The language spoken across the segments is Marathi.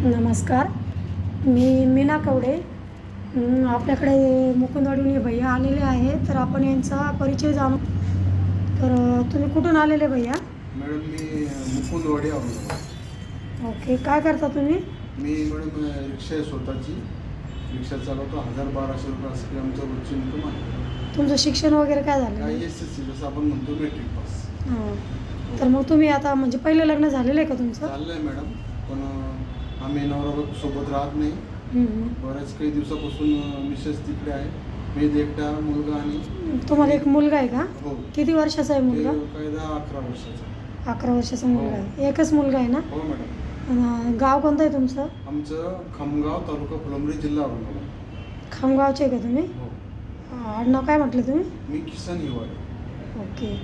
नमस्कार, मी मीना कवडे. आपल्याकडे मुकुंदवाडीहून हे भैया आलेले आहे, तर आपण यांचा परिचय जाणू. तर तुम्ही कुठून आलेले भैया? मॅडम मी मुकुंदवाडी औरंगाबाद. ओके, काय करता तुम्ही? मी मॅडम रिक्षा आहे स्वतःची. रिक्षा चालवतो. 1200 रुपये असं आमचं रोजची इन्कम आहे. तुमचं शिक्षण वगैरे काय झालं? SSC जसं आपण म्हणतो मेट्रिक पास. हां, तर मग तुम्ही आता म्हणजे पहिलं लग्न झालेलं आहे का तुमचं? झालं आहे मॅडम, पण आम्ही नवरा सोबत राहत नाही. बऱ्याच काही दिवसापासून मिसेस तिकडे आहे. मी एकटा मुलगा आणि तुम्हाला एक मुलगा आहे का? हो. किती वर्षाचा आहे मुलगा? काय 10-11 वर्षाचा. 11 वर्षाचा मुलगा हो. आहे. एकच मुलगा आहे ना? हो मॅडम. गाव कोणतं आहे तुमचं? आमचं खामगाव, तालुका फुलंब्री, जिल्हा औरंगाबाद. खामगावचे आहे का तुम्ही? हो. आडनाव काय म्हटलं तुम्ही? मी किसन हिवाळे. ओके,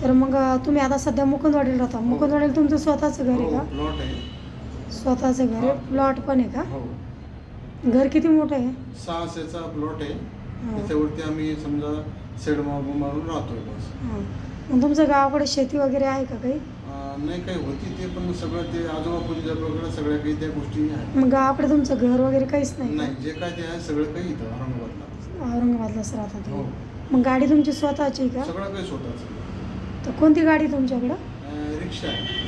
तर मग तुम्ही आता सध्या मुकुंदवाडीला राहता. मुकुंदवाडीला तुमचं स्वतःचं घर आहे का? प्लॉट आहे. स्वतःचं घर आहे, प्लॉट पण आहे का? हो. घर किती मोठं आहे? 6 सेचा प्लॉट आहे. त्याच्यावरती आम्ही समजा शेड मारून राहतोय बस. मग तुमचं गावाकडे शेती वगैरे आहे का काही? नाही, काही होती ते, पण सगळं ते आजोबा पूर्वीच्या सगळ्या काही त्या गोष्टी आहेत. मग गावाकडे तुमचं घर वगैरे काहीच नाही? नाही, जे काय ते आहे सगळं काही इथं औरंगाबादला. औरंगाबादलाच राहतात. हो. मग गाडी तुमची स्वतःची का? सगळं काही स्वतःच. तर कोणती गाडी तुमच्याकडं? रिक्षा आहे.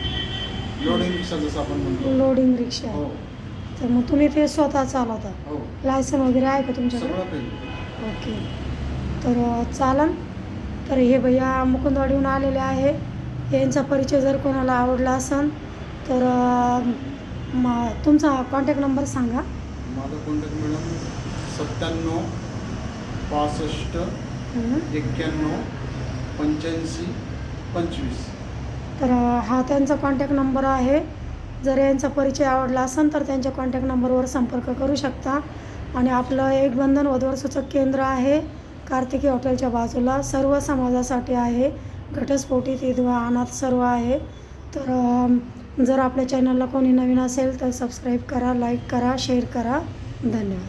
लोडिंग रिक्षा जसं आपण म्हणतो. लोडिंग रिक्षा आहे. हो. तर मग तुम्ही ते स्वतः चालवता? हो. लायसन वगैरे आहे का तुमच्याकडे? सगळं काही. ओके, तर चालन. तर हे भैया मुकुंदवाडीहून आलेले आहे. यांचा परिचय जर कोणाला आवडला असेल तर तुमचा कॉन्टॅक्ट नंबर सांगा. माझा कॉन्टॅक्ट मॅडम 97 65 91 85 25. तर हा त्यांचा कॉन्टॅक्ट नंबर आहे. जर यांचा परिचय आवडला असेल तर त्यांच्या कॉन्टॅक्ट नंबरवर संपर्क करू शकता. आणि आपलं एक बंधन वधूवर सूचक केंद्र आहे कार्तिकी हॉटेलच्या बाजूला. सर्व समाजासाठी आहे. घटस्फोटी, विधवा, अनाथ सर्व आहे. तर जर आपल्या चॅनलला कोणी नवीन असेल तर सबस्क्राईब करा, लाईक करा, शेअर करा. धन्यवाद.